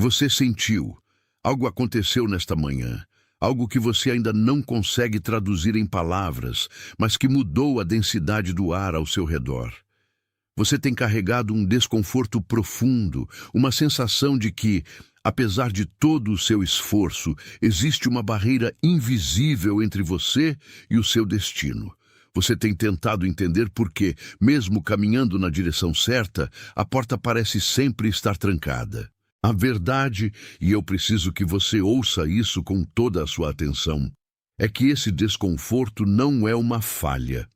Você sentiu. Algo aconteceu nesta manhã. Algo que você ainda não consegue traduzir em palavras, mas que mudou a densidade do ar ao seu redor. Você tem carregado um desconforto profundo, uma sensação de que, apesar de todo o seu esforço, existe uma barreira invisível entre você e o seu destino. Você tem tentado entender por que, mesmo caminhando na direção certa, a porta parece sempre estar trancada. A verdade, e eu preciso que você ouça isso com toda a sua atenção, é que esse desconforto não é uma falha.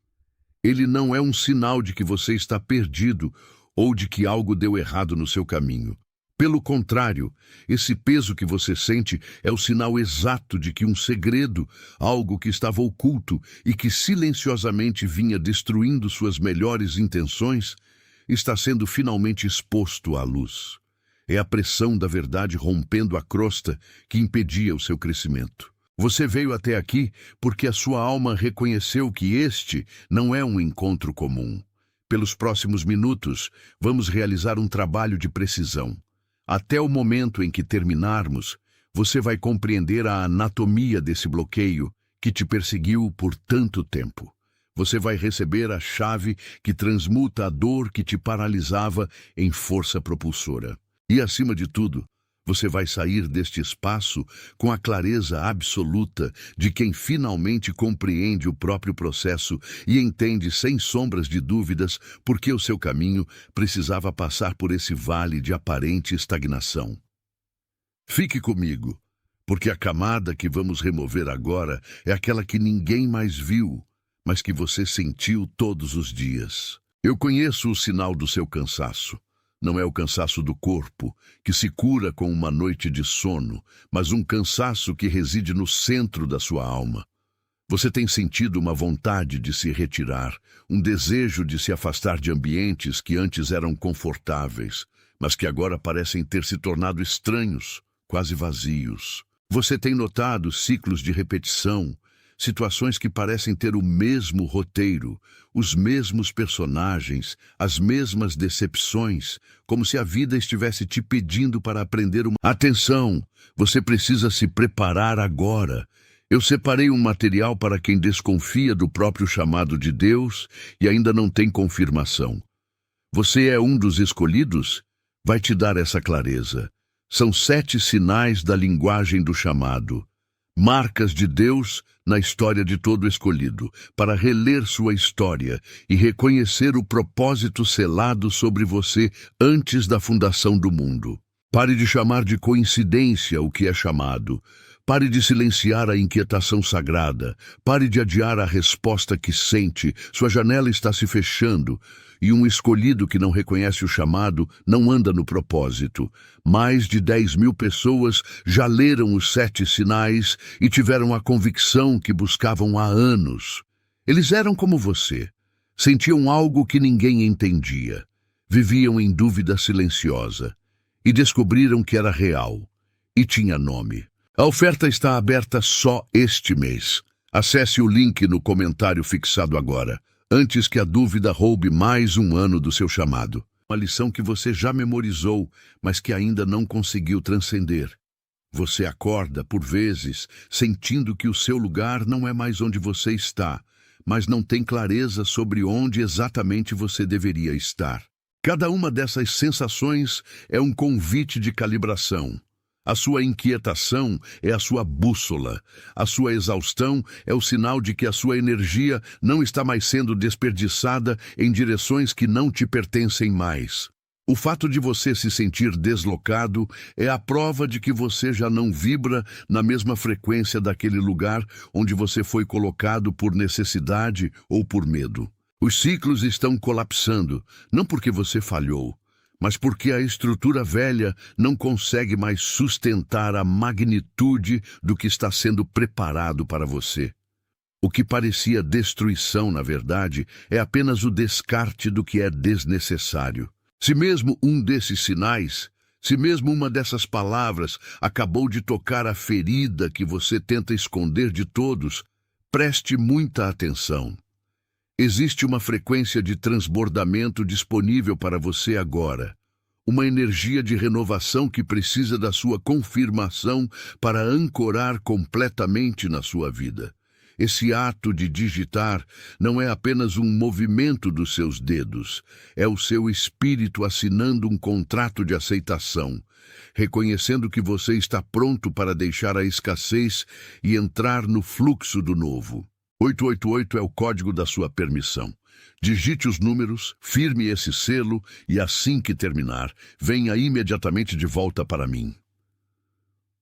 Ele não é um sinal de que você está perdido ou de que algo deu errado no seu caminho. Pelo contrário, esse peso que você sente é o sinal exato de que um segredo, algo que estava oculto e que silenciosamente vinha destruindo suas melhores intenções, está sendo finalmente exposto à luz. É a pressão da verdade rompendo a crosta que impedia o seu crescimento. Você veio até aqui porque a sua alma reconheceu que este não é um encontro comum. Pelos próximos minutos, vamos realizar um trabalho de precisão. Até o momento em que terminarmos, você vai compreender a anatomia desse bloqueio que te perseguiu por tanto tempo. Você vai receber a chave que transmuta a dor que te paralisava em força propulsora. E, acima de tudo, você vai sair deste espaço com a clareza absoluta de quem finalmente compreende o próprio processo e entende sem sombras de dúvidas por que o seu caminho precisava passar por esse vale de aparente estagnação. Fique comigo, porque a camada que vamos remover agora é aquela que ninguém mais viu, mas que você sentiu todos os dias. Eu conheço o sinal do seu cansaço. Não é o cansaço do corpo, que se cura com uma noite de sono, mas um cansaço que reside no centro da sua alma. Você tem sentido uma vontade de se retirar, um desejo de se afastar de ambientes que antes eram confortáveis, mas que agora parecem ter se tornado estranhos, quase vazios. Você tem notado ciclos de repetição, situações que parecem ter o mesmo roteiro, os mesmos personagens, as mesmas decepções, como se a vida estivesse te pedindo para aprender uma... Atenção! Você precisa se preparar agora. Eu separei um material para quem desconfia do próprio chamado de Deus e ainda não tem confirmação. Você é um dos escolhidos? Vai te dar essa clareza. São 7 sinais da linguagem do chamado. Marcas de Deus na história de todo escolhido, para reler sua história e reconhecer o propósito selado sobre você antes da fundação do mundo. Pare de chamar de coincidência o que é chamado. Pare de silenciar a inquietação sagrada. Pare de adiar a resposta que sente. Sua janela está se fechando. E um escolhido que não reconhece o chamado não anda no propósito. Mais de 10.000 pessoas já leram os 7 sinais e tiveram a convicção que buscavam há anos. Eles eram como você. Sentiam algo que ninguém entendia. Viviam em dúvida silenciosa. E descobriram que era real. E tinha nome. A oferta está aberta só este mês. Acesse o link no comentário fixado agora, antes que a dúvida roube mais um ano do seu chamado. Uma lição que você já memorizou, mas que ainda não conseguiu transcender. Você acorda, por vezes, sentindo que o seu lugar não é mais onde você está, mas não tem clareza sobre onde exatamente você deveria estar. Cada uma dessas sensações é um convite de calibração. A sua inquietação é a sua bússola. A sua exaustão é o sinal de que a sua energia não está mais sendo desperdiçada em direções que não te pertencem mais. O fato de você se sentir deslocado é a prova de que você já não vibra na mesma frequência daquele lugar onde você foi colocado por necessidade ou por medo. Os ciclos estão colapsando, não porque você falhou, mas porque a estrutura velha não consegue mais sustentar a magnitude do que está sendo preparado para você. O que parecia destruição, na verdade, é apenas o descarte do que é desnecessário. Se mesmo um desses sinais, se mesmo uma dessas palavras acabou de tocar a ferida que você tenta esconder de todos, preste muita atenção. Existe uma frequência de transbordamento disponível para você agora. uma energia de renovação que precisa da sua confirmação para ancorar completamente na sua vida. Esse ato de digitar não é apenas um movimento dos seus dedos, é o seu espírito assinando um contrato de aceitação, reconhecendo que você está pronto para deixar a escassez e entrar no fluxo do novo. 888 é o código da sua permissão. Digite os números, firme esse selo e assim que terminar, venha imediatamente de volta para mim.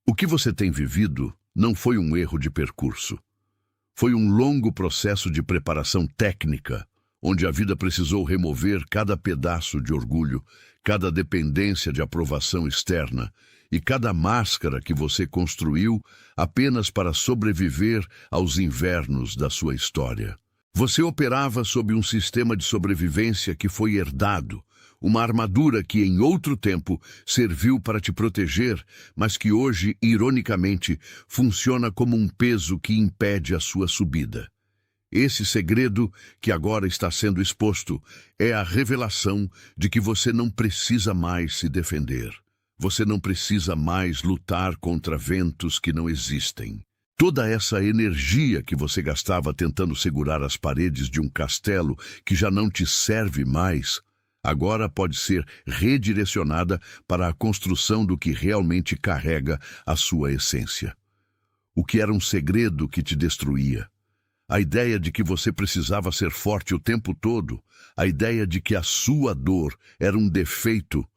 O que você tem vivido não foi um erro de percurso. Foi um longo processo de preparação técnica, onde a vida precisou remover cada pedaço de orgulho, cada dependência de aprovação externa e cada máscara que você construiu apenas para sobreviver aos invernos da sua história. Você operava sob um sistema de sobrevivência que foi herdado, uma armadura que em outro tempo serviu para te proteger, mas que hoje, ironicamente, funciona como um peso que impede a sua subida. Esse segredo, que agora está sendo exposto, é a revelação de que você não precisa mais se defender. Você não precisa mais lutar contra ventos que não existem. Toda essa energia que você gastava tentando segurar as paredes de um castelo que já não te serve mais, agora pode ser redirecionada para a construção do que realmente carrega a sua essência. O que era um segredo que te destruía. A ideia de que você precisava ser forte o tempo todo, a ideia de que a sua dor era um defeito,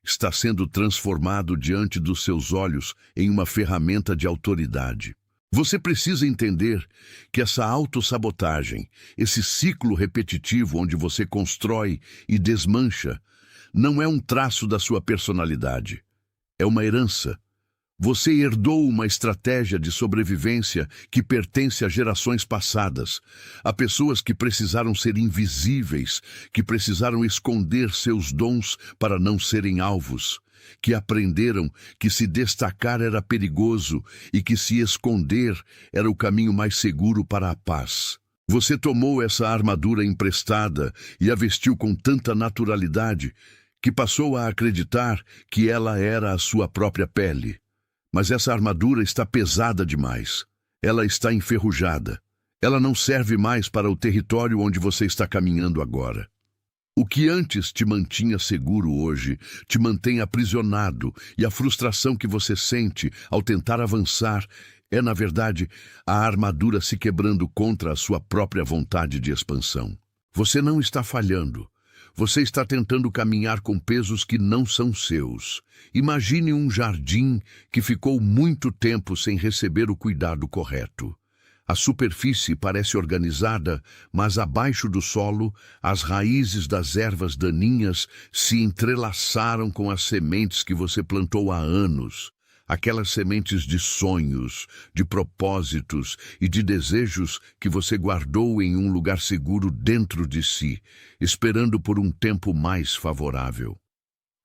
está sendo transformado diante dos seus olhos em uma ferramenta de autoridade. Você precisa entender que essa autossabotagem, esse ciclo repetitivo onde você constrói e desmancha, não é um traço da sua personalidade. É uma herança. Você herdou uma estratégia de sobrevivência que pertence a gerações passadas, a pessoas que precisaram ser invisíveis, que precisaram esconder seus dons para não serem alvos, que aprenderam que se destacar era perigoso e que se esconder era o caminho mais seguro para a paz. Você tomou essa armadura emprestada e a vestiu com tanta naturalidade que passou a acreditar que ela era a sua própria pele. Mas essa armadura está pesada demais. Ela está enferrujada. Ela não serve mais para o território onde você está caminhando agora. O que antes te mantinha seguro hoje te mantém aprisionado, e a frustração que você sente ao tentar avançar é, na verdade, a armadura se quebrando contra a sua própria vontade de expansão. Você não está falhando. Você está tentando caminhar com pesos que não são seus. Imagine um jardim que ficou muito tempo sem receber o cuidado correto. A superfície parece organizada, mas abaixo do solo, as raízes das ervas daninhas se entrelaçaram com as sementes que você plantou há anos. Aquelas sementes de sonhos, de propósitos e de desejos que você guardou em um lugar seguro dentro de si, esperando por um tempo mais favorável.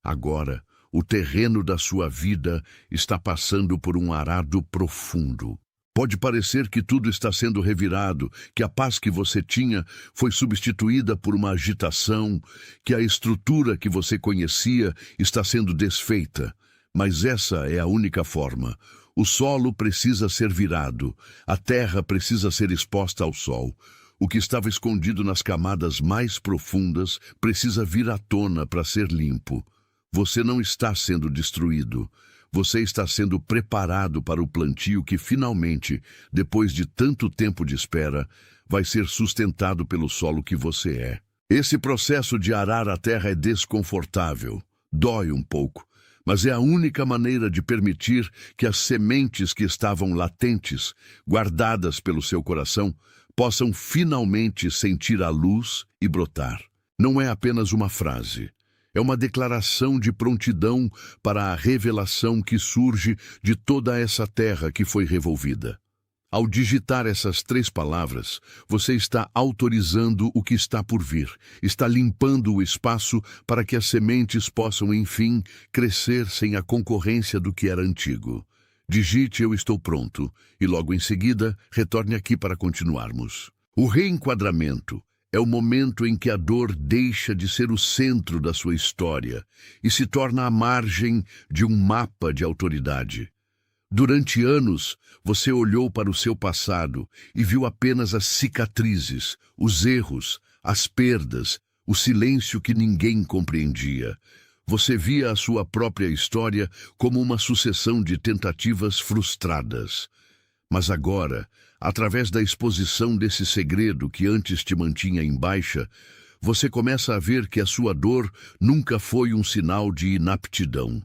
Agora, o terreno da sua vida está passando por um arado profundo. Pode parecer que tudo está sendo revirado, que a paz que você tinha foi substituída por uma agitação, que a estrutura que você conhecia está sendo desfeita. Mas essa é a única forma. O solo precisa ser virado, a terra precisa ser exposta ao sol. O que estava escondido nas camadas mais profundas precisa vir à tona para ser limpo. Você não está sendo destruído. Você está sendo preparado para o plantio que finalmente, depois de tanto tempo de espera, vai ser sustentado pelo solo que você é. Esse processo de arar a terra é desconfortável, dói um pouco, mas é a única maneira de permitir que as sementes que estavam latentes, guardadas pelo seu coração, possam finalmente sentir a luz e brotar. Não é apenas uma frase. É uma declaração de prontidão para a revelação que surge de toda essa terra que foi revolvida. Ao digitar essas 3 palavras, você está autorizando o que está por vir, está limpando o espaço para que as sementes possam, enfim, crescer sem a concorrência do que era antigo. Digite "Eu estou pronto" e logo em seguida retorne aqui para continuarmos. O reenquadramento É o momento em que a dor deixa de ser o centro da sua história e se torna a margem de um mapa de autoridade. Durante anos, você olhou para o seu passado e viu apenas as cicatrizes, os erros, as perdas, o silêncio que ninguém compreendia. Você via a sua própria história como uma sucessão de tentativas frustradas. Mas agora, através da exposição desse segredo que antes te mantinha em baixa, você começa a ver que a sua dor nunca foi um sinal de inaptidão.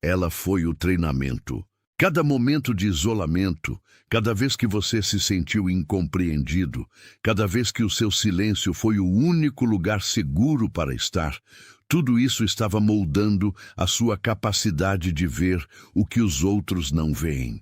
Ela foi o treinamento. Cada momento de isolamento, cada vez que você se sentiu incompreendido, cada vez que o seu silêncio foi o único lugar seguro para estar, tudo isso estava moldando a sua capacidade de ver o que os outros não veem.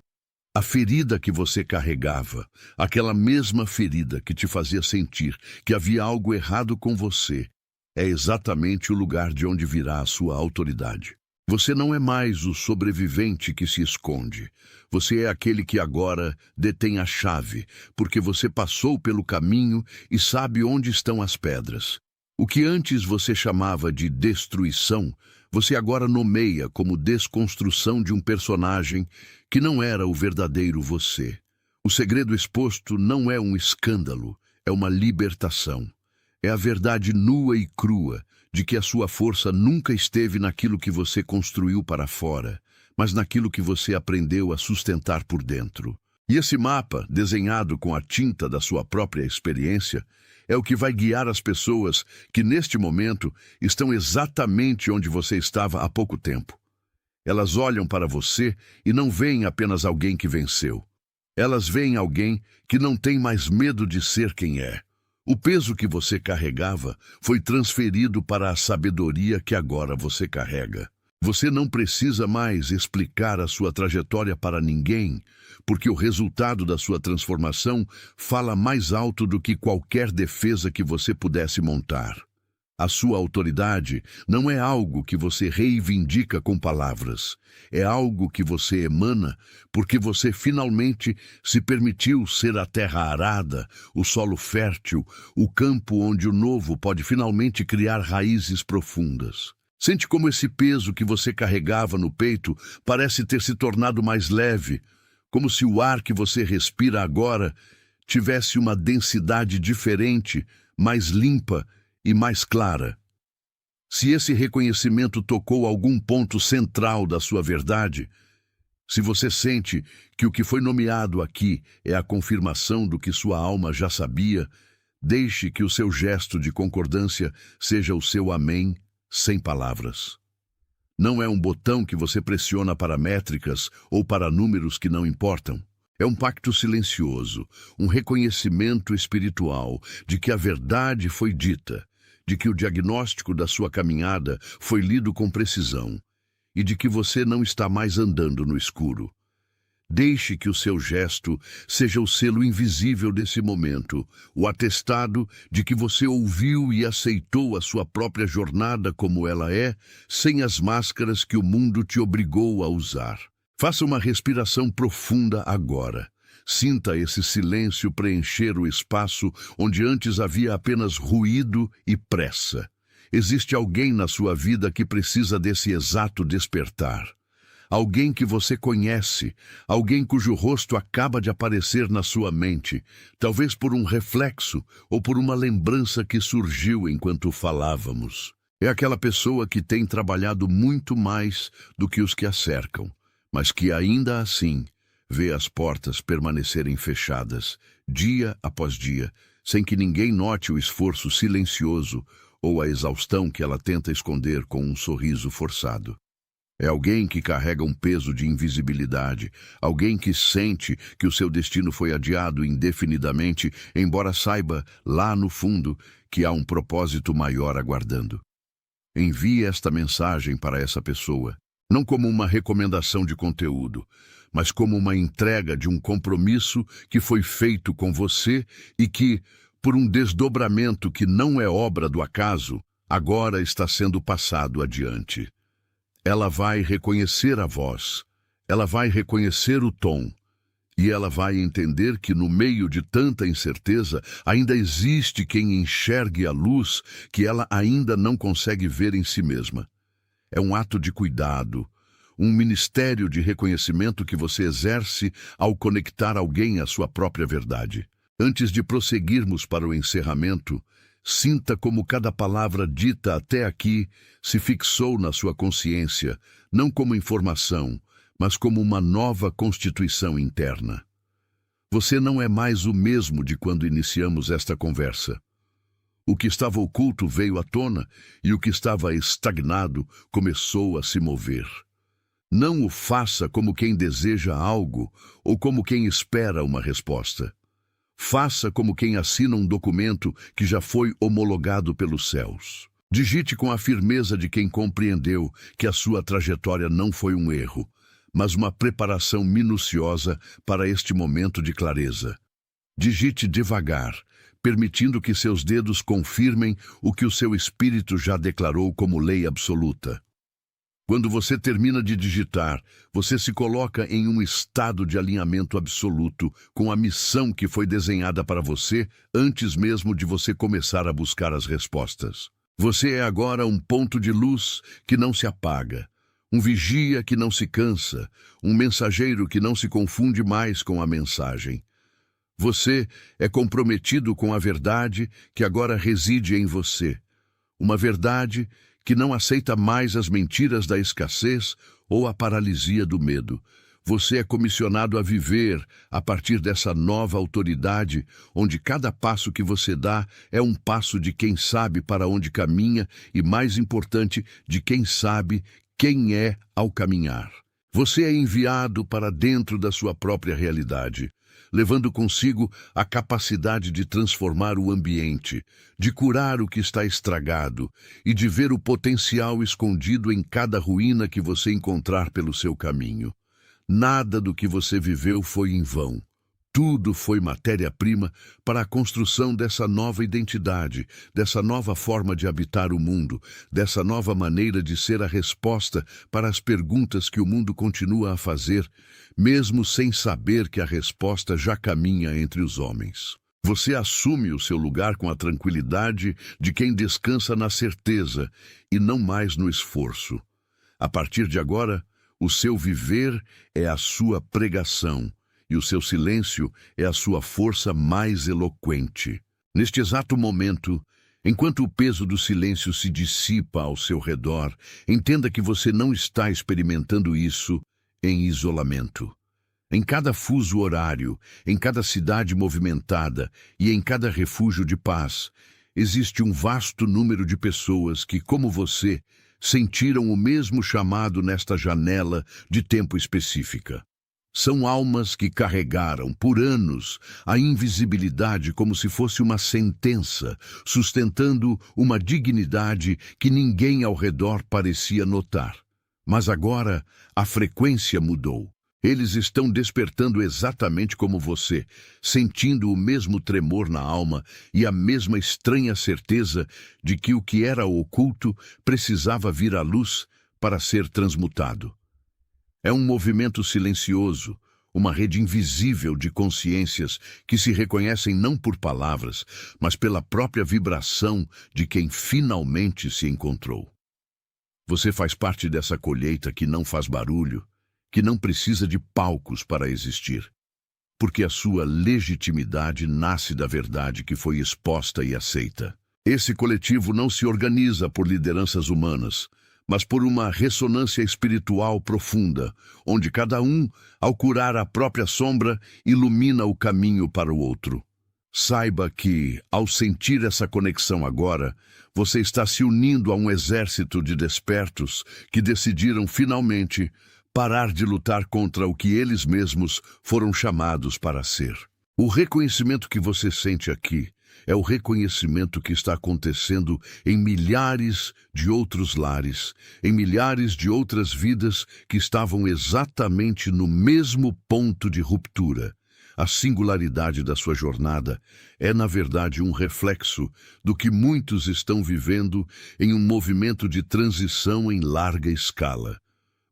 A ferida que você carregava, aquela mesma ferida que te fazia sentir que havia algo errado com você, é exatamente o lugar de onde virá a sua autoridade. Você não é mais o sobrevivente que se esconde. Você é aquele que agora detém a chave, porque você passou pelo caminho e sabe onde estão as pedras. O que antes você chamava de destruição, você agora nomeia como desconstrução de um personagem que não era o verdadeiro você. O segredo exposto não é um escândalo, é uma libertação. É a verdade nua e crua de que a sua força nunca esteve naquilo que você construiu para fora, mas naquilo que você aprendeu a sustentar por dentro. E esse mapa, desenhado com a tinta da sua própria experiência, é o que vai guiar as pessoas que, neste momento, estão exatamente onde você estava há pouco tempo. Elas olham para você e não veem apenas alguém que venceu. Elas veem alguém que não tem mais medo de ser quem é. O peso que você carregava foi transferido para a sabedoria que agora você carrega. Você não precisa mais explicar a sua trajetória para ninguém, porque o resultado da sua transformação fala mais alto do que qualquer defesa que você pudesse montar. A sua autoridade não é algo que você reivindica com palavras. É algo que você emana porque você finalmente se permitiu ser a terra arada, o solo fértil, o campo onde o novo pode finalmente criar raízes profundas. Sente como esse peso que você carregava no peito parece ter se tornado mais leve, como se o ar que você respira agora tivesse uma densidade diferente, mais limpa e mais clara. Se esse reconhecimento tocou algum ponto central da sua verdade, se você sente que o que foi nomeado aqui é a confirmação do que sua alma já sabia, deixe que o seu gesto de concordância seja o seu amém sem palavras. Não é um botão que você pressiona para métricas ou para números que não importam. É um pacto silencioso, um reconhecimento espiritual de que a verdade foi dita, de que o diagnóstico da sua caminhada foi lido com precisão e de que você não está mais andando no escuro. Deixe que o seu gesto seja o selo invisível desse momento, o atestado de que você ouviu e aceitou a sua própria jornada como ela é, sem as máscaras que o mundo te obrigou a usar. Faça uma respiração profunda agora. Sinta esse silêncio preencher o espaço onde antes havia apenas ruído e pressa. Existe alguém na sua vida que precisa desse exato despertar. Alguém que você conhece, alguém cujo rosto acaba de aparecer na sua mente, talvez por um reflexo ou por uma lembrança que surgiu enquanto falávamos. É aquela pessoa que tem trabalhado muito mais do que os que a cercam, mas que ainda assim vê as portas permanecerem fechadas, dia após dia, sem que ninguém note o esforço silencioso ou a exaustão que ela tenta esconder com um sorriso forçado. É alguém que carrega um peso de invisibilidade, alguém que sente que o seu destino foi adiado indefinidamente, embora saiba, lá no fundo, que há um propósito maior aguardando. Envie esta mensagem para essa pessoa, não como uma recomendação de conteúdo, mas como uma entrega de um compromisso que foi feito com você e que, por um desdobramento que não é obra do acaso, agora está sendo passado adiante. Ela vai reconhecer a voz, ela vai reconhecer o tom, E ela vai entender que no meio de tanta incerteza, ainda existe quem enxergue a luz que ela ainda não consegue ver em si mesma. É um ato de cuidado, um ministério de reconhecimento que você exerce ao conectar alguém à sua própria verdade. Antes de prosseguirmos para o encerramento, sinta como cada palavra dita até aqui se fixou na sua consciência, não como informação, mas como uma nova constituição interna. Você não é mais o mesmo de quando iniciamos esta conversa. O que estava oculto veio à tona e o que estava estagnado começou a se mover. Não o faça como quem deseja algo ou como quem espera uma resposta. Faça como quem assina um documento que já foi homologado pelos céus. Digite com a firmeza de quem compreendeu que a sua trajetória não foi um erro, mas uma preparação minuciosa para este momento de clareza. Digite devagar, permitindo que seus dedos confirmem o que o seu espírito já declarou como lei absoluta. Quando você termina de digitar, você se coloca em um estado de alinhamento absoluto com a missão que foi desenhada para você antes mesmo de você começar a buscar as respostas. Você é agora um ponto de luz que não se apaga, um vigia que não se cansa, um mensageiro que não se confunde mais com a mensagem. Você é comprometido com a verdade que agora reside em você. Uma verdade que não aceita mais as mentiras da escassez ou a paralisia do medo. Você é comissionado a viver a partir dessa nova autoridade, onde cada passo que você dá é um passo de quem sabe para onde caminha e, mais importante, de quem sabe quem é ao caminhar. Você é enviado para dentro da sua própria realidade, levando consigo a capacidade de transformar o ambiente, de curar o que está estragado e de ver o potencial escondido em cada ruína que você encontrar pelo seu caminho. Nada do que você viveu foi em vão. Tudo foi matéria-prima para a construção dessa nova identidade, dessa nova forma de habitar o mundo, dessa nova maneira de ser a resposta para as perguntas que o mundo continua a fazer, mesmo sem saber que a resposta já caminha entre os homens. Você assume o seu lugar com a tranquilidade de quem descansa na certeza e não mais no esforço. A partir de agora, o seu viver é a sua pregação, e o seu silêncio é a sua força mais eloquente. Neste exato momento, enquanto o peso do silêncio se dissipa ao seu redor, entenda que você não está experimentando isso em isolamento. Em cada fuso horário, em cada cidade movimentada e em cada refúgio de paz, existe um vasto número de pessoas que, como você, sentiram o mesmo chamado nesta janela de tempo específica. São almas que carregaram, por anos, a invisibilidade como se fosse uma sentença, sustentando uma dignidade que ninguém ao redor parecia notar. Mas agora, a frequência mudou. Eles estão despertando exatamente como você, sentindo o mesmo tremor na alma e a mesma estranha certeza de que o que era oculto precisava vir à luz para ser transmutado. É um movimento silencioso, uma rede invisível de consciências que se reconhecem não por palavras, mas pela própria vibração de quem finalmente se encontrou. Você faz parte dessa colheita que não faz barulho, que não precisa de palcos para existir, porque a sua legitimidade nasce da verdade que foi exposta e aceita. Esse coletivo não se organiza por lideranças humanas, mas por uma ressonância espiritual profunda, onde cada um, ao curar a própria sombra, ilumina o caminho para o outro. Saiba que, ao sentir essa conexão agora, você está se unindo a um exército de despertos que decidiram finalmente parar de lutar contra o que eles mesmos foram chamados para ser. O reconhecimento que você sente aqui é o reconhecimento que está acontecendo em milhares de outros lares, em milhares de outras vidas que estavam exatamente no mesmo ponto de ruptura. A singularidade da sua jornada é, na verdade, um reflexo do que muitos estão vivendo em um movimento de transição em larga escala.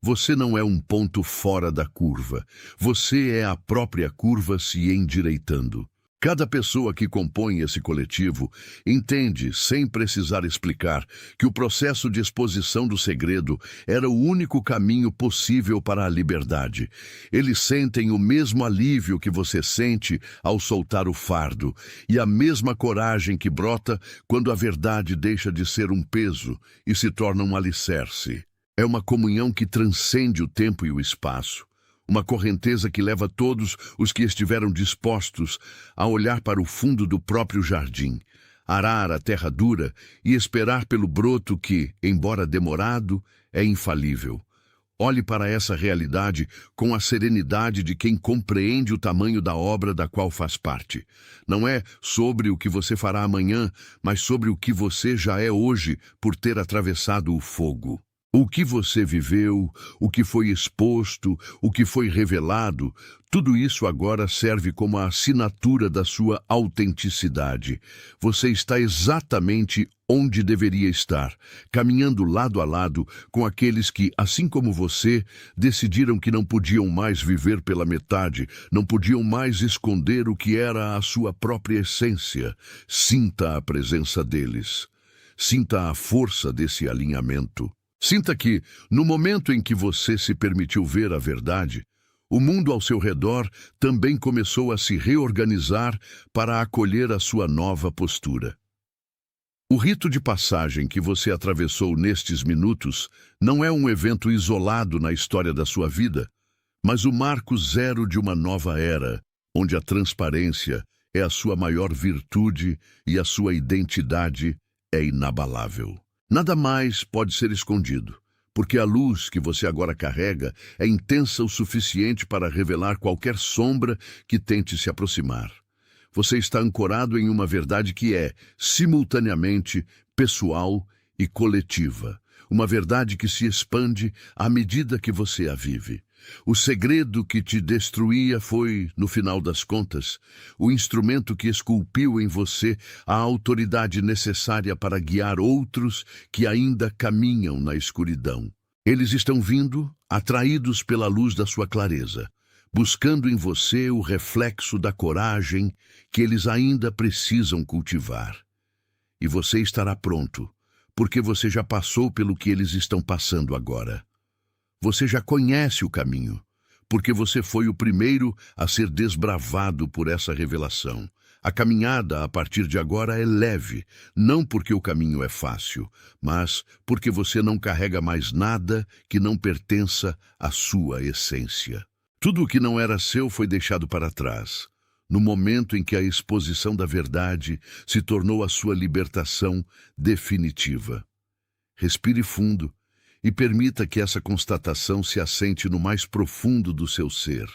Você não é um ponto fora da curva. Você é a própria curva se endireitando. Cada pessoa que compõe esse coletivo entende, sem precisar explicar, que o processo de exposição do segredo era o único caminho possível para a liberdade. Eles sentem o mesmo alívio que você sente ao soltar o fardo, e a mesma coragem que brota quando a verdade deixa de ser um peso e se torna um alicerce. É uma comunhão que transcende o tempo e o espaço. Uma correnteza que leva todos os que estiveram dispostos a olhar para o fundo do próprio jardim, arar a terra dura e esperar pelo broto que, embora demorado, é infalível. Olhe para essa realidade com a serenidade de quem compreende o tamanho da obra da qual faz parte. Não é sobre o que você fará amanhã, mas sobre o que você já é hoje por ter atravessado o fogo. O que você viveu, o que foi exposto, o que foi revelado, tudo isso agora serve como a assinatura da sua autenticidade. Você está exatamente onde deveria estar, caminhando lado a lado com aqueles que, assim como você, decidiram que não podiam mais viver pela metade, não podiam mais esconder o que era a sua própria essência. Sinta a presença deles. Sinta a força desse alinhamento. Sinta que, no momento em que você se permitiu ver a verdade, o mundo ao seu redor também começou a se reorganizar para acolher a sua nova postura. O rito de passagem que você atravessou nestes minutos não é um evento isolado na história da sua vida, mas o marco zero de uma nova era, onde a transparência é a sua maior virtude e a sua identidade é inabalável. Nada mais pode ser escondido, porque a luz que você agora carrega é intensa o suficiente para revelar qualquer sombra que tente se aproximar. Você está ancorado em uma verdade que é, simultaneamente, pessoal e coletiva. Uma verdade que se expande à medida que você a vive. O segredo que te destruía foi, no final das contas, o instrumento que esculpiu em você a autoridade necessária para guiar outros que ainda caminham na escuridão. Eles estão vindo, atraídos pela luz da sua clareza, buscando em você o reflexo da coragem que eles ainda precisam cultivar. E você estará pronto, porque você já passou pelo que eles estão passando agora. Você já conhece o caminho, porque você foi o primeiro a ser desbravado por essa revelação. A caminhada, a partir de agora, é leve, não porque o caminho é fácil, mas porque você não carrega mais nada que não pertença à sua essência. Tudo o que não era seu foi deixado para trás, no momento em que a exposição da verdade se tornou a sua libertação definitiva. Respire fundo e permita que essa constatação se assente no mais profundo do seu ser,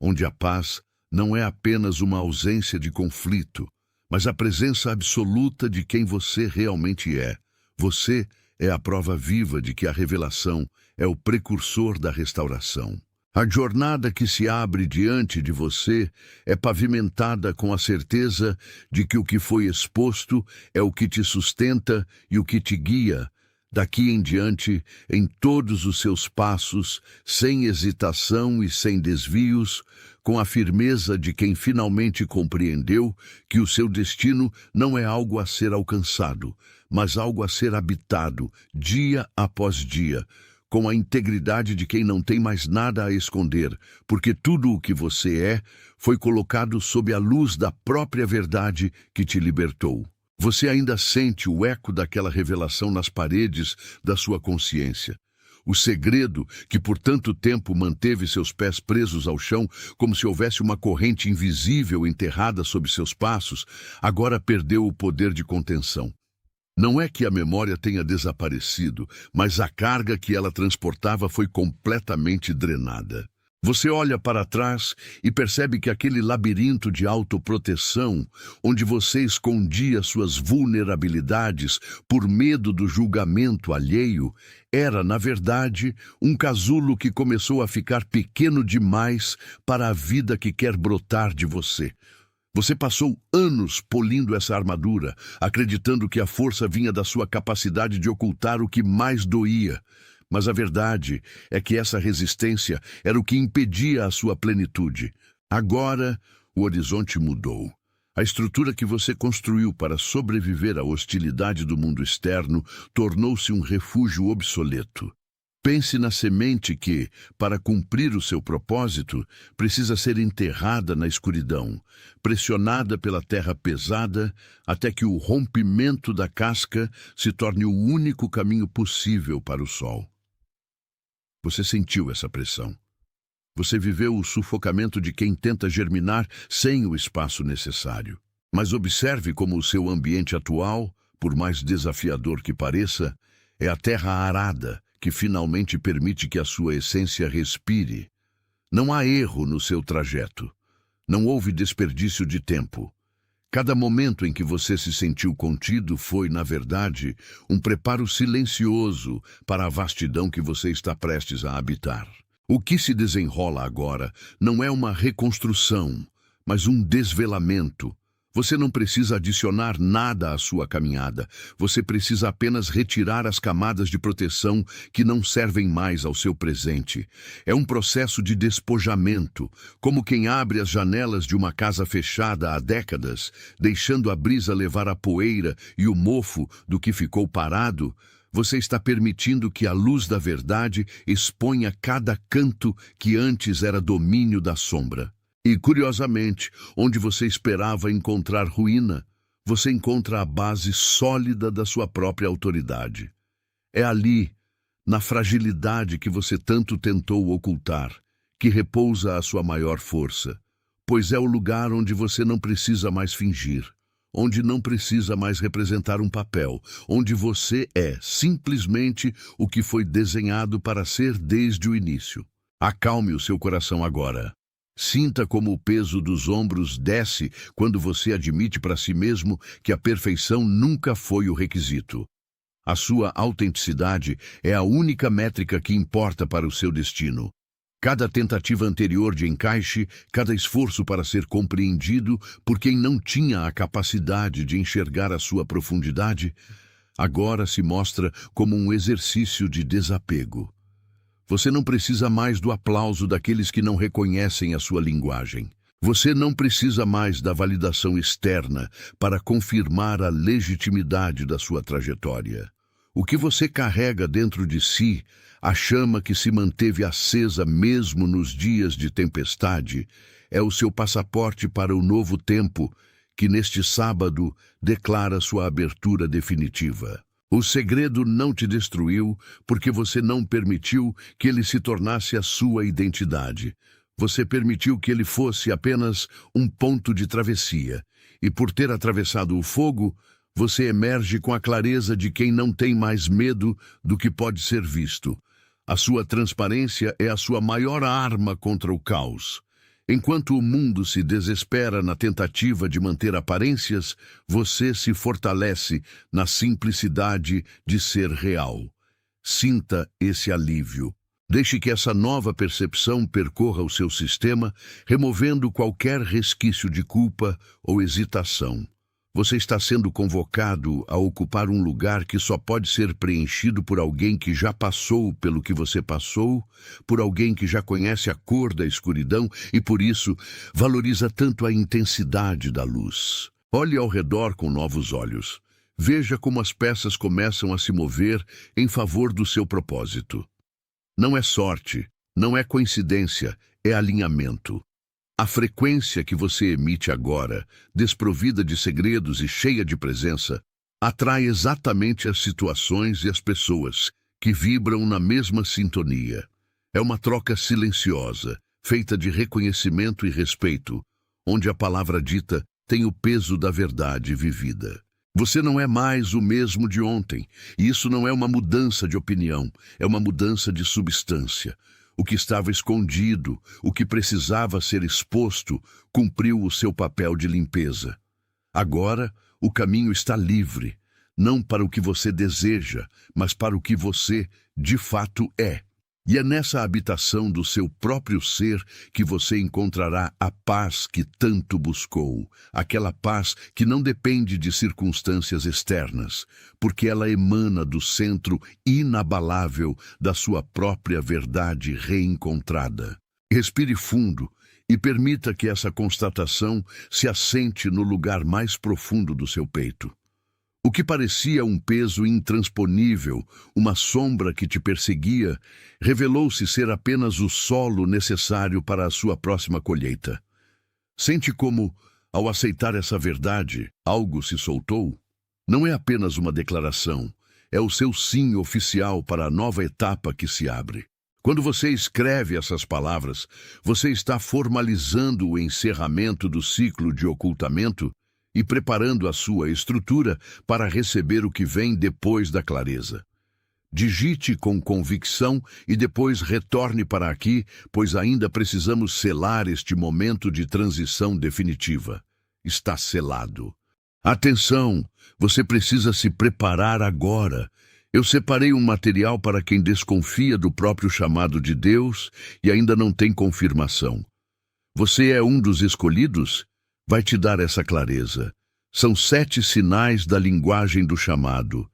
onde a paz não é apenas uma ausência de conflito, mas a presença absoluta de quem você realmente é. Você é a prova viva de que a revelação é o precursor da restauração. A jornada que se abre diante de você é pavimentada com a certeza de que o que foi exposto é o que te sustenta e o que te guia, daqui em diante, em todos os seus passos, sem hesitação e sem desvios, com a firmeza de quem finalmente compreendeu que o seu destino não é algo a ser alcançado, mas algo a ser habitado, dia após dia, com a integridade de quem não tem mais nada a esconder, porque tudo o que você é foi colocado sob a luz da própria verdade que te libertou. Você ainda sente o eco daquela revelação nas paredes da sua consciência. O segredo que por tanto tempo manteve seus pés presos ao chão, como se houvesse uma corrente invisível enterrada sob seus passos, agora perdeu o poder de contenção. Não é que a memória tenha desaparecido, mas a carga que ela transportava foi completamente drenada. Você olha para trás e percebe que aquele labirinto de autoproteção, onde você escondia suas vulnerabilidades por medo do julgamento alheio, era, na verdade, um casulo que começou a ficar pequeno demais para a vida que quer brotar de você. Você passou anos polindo essa armadura, acreditando que a força vinha da sua capacidade de ocultar o que mais doía. Mas a verdade é que essa resistência era o que impedia a sua plenitude. Agora, o horizonte mudou. A estrutura que você construiu para sobreviver à hostilidade do mundo externo tornou-se um refúgio obsoleto. Pense na semente que, para cumprir o seu propósito, precisa ser enterrada na escuridão, pressionada pela terra pesada, até que o rompimento da casca se torne o único caminho possível para o sol. Você sentiu essa pressão. Você viveu o sufocamento de quem tenta germinar sem o espaço necessário. Mas observe como o seu ambiente atual, por mais desafiador que pareça, é a terra arada, que finalmente permite que a sua essência respire. Não há erro no seu trajeto. Não houve desperdício de tempo. Cada momento em que você se sentiu contido foi, na verdade, um preparo silencioso para a vastidão que você está prestes a habitar. O que se desenrola agora não é uma reconstrução, mas um desvelamento. Você não precisa adicionar nada à sua caminhada. Você precisa apenas retirar as camadas de proteção que não servem mais ao seu presente. É um processo de despojamento, como quem abre as janelas de uma casa fechada há décadas, deixando a brisa levar a poeira e o mofo do que ficou parado. Você está permitindo que a luz da verdade exponha cada canto que antes era domínio da sombra. E, curiosamente, onde você esperava encontrar ruína, você encontra a base sólida da sua própria autoridade. É ali, na fragilidade que você tanto tentou ocultar, que repousa a sua maior força, pois é o lugar onde você não precisa mais fingir, onde não precisa mais representar um papel, onde você é simplesmente o que foi desenhado para ser desde o início. Acalme o seu coração agora. Sinta como o peso dos ombros desce quando você admite para si mesmo que a perfeição nunca foi o requisito. A sua autenticidade é a única métrica que importa para o seu destino. Cada tentativa anterior de encaixe, cada esforço para ser compreendido por quem não tinha a capacidade de enxergar a sua profundidade, agora se mostra como um exercício de desapego. Você não precisa mais do aplauso daqueles que não reconhecem a sua linguagem. Você não precisa mais da validação externa para confirmar a legitimidade da sua trajetória. O que você carrega dentro de si, a chama que se manteve acesa mesmo nos dias de tempestade, é o seu passaporte para o novo tempo que neste sábado declara sua abertura definitiva. O segredo não te destruiu porque você não permitiu que ele se tornasse a sua identidade. Você permitiu que ele fosse apenas um ponto de travessia. E por ter atravessado o fogo, você emerge com a clareza de quem não tem mais medo do que pode ser visto. A sua transparência é a sua maior arma contra o caos. Enquanto o mundo se desespera na tentativa de manter aparências, você se fortalece na simplicidade de ser real. Sinta esse alívio. Deixe que essa nova percepção percorra o seu sistema, removendo qualquer resquício de culpa ou hesitação. Você está sendo convocado a ocupar um lugar que só pode ser preenchido por alguém que já passou pelo que você passou, por alguém que já conhece a cor da escuridão e, por isso, valoriza tanto a intensidade da luz. Olhe ao redor com novos olhos. Veja como as peças começam a se mover em favor do seu propósito. Não é sorte, não é coincidência, é alinhamento. A frequência que você emite agora, desprovida de segredos e cheia de presença, atrai exatamente as situações e as pessoas que vibram na mesma sintonia. É uma troca silenciosa, feita de reconhecimento e respeito, onde a palavra dita tem o peso da verdade vivida. Você não é mais o mesmo de ontem, e isso não é uma mudança de opinião, é uma mudança de substância. O que estava escondido, o que precisava ser exposto, cumpriu o seu papel de limpeza. Agora, o caminho está livre, não para o que você deseja, mas para o que você, de fato, é. E é nessa habitação do seu próprio ser que você encontrará a paz que tanto buscou, aquela paz que não depende de circunstâncias externas, porque ela emana do centro inabalável da sua própria verdade reencontrada. Respire fundo e permita que essa constatação se assente no lugar mais profundo do seu peito. O que parecia um peso intransponível, uma sombra que te perseguia, revelou-se ser apenas o solo necessário para a sua próxima colheita. Sente como, ao aceitar essa verdade, algo se soltou? Não é apenas uma declaração, é o seu sim oficial para a nova etapa que se abre. Quando você escreve essas palavras, você está formalizando o encerramento do ciclo de ocultamento e preparando a sua estrutura para receber o que vem depois da clareza. Digite com convicção e depois retorne para aqui, pois ainda precisamos selar este momento de transição definitiva. Está selado. Atenção! Você precisa se preparar agora. Eu separei um material para quem desconfia do próprio chamado de Deus e ainda não tem confirmação. Você é um dos escolhidos? Vai te dar essa clareza. São 7 sinais da linguagem do chamado,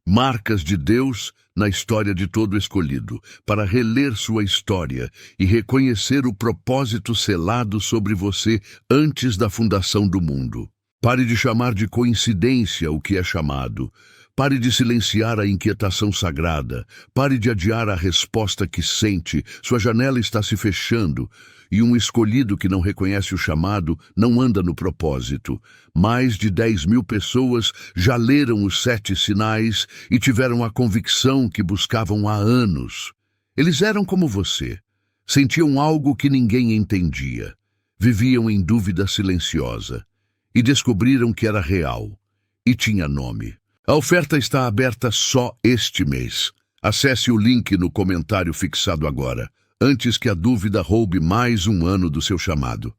marcas de Deus na história de todo escolhido, para reler sua história e reconhecer o propósito selado sobre você antes da fundação do mundo. Pare de chamar de coincidência o que é chamado. Pare de silenciar a inquietação sagrada. Pare de adiar a resposta que sente. Sua janela está se fechando. E um escolhido que não reconhece o chamado não anda no propósito. Mais de 10.000 pessoas já leram os 7 sinais e tiveram a convicção que buscavam há anos. Eles eram como você. Sentiam algo que ninguém entendia. Viviam em dúvida silenciosa. E descobriram que era real. E tinha nome. A oferta está aberta só este mês. Acesse o link no comentário fixado agora, antes que a dúvida roube mais um ano do seu chamado.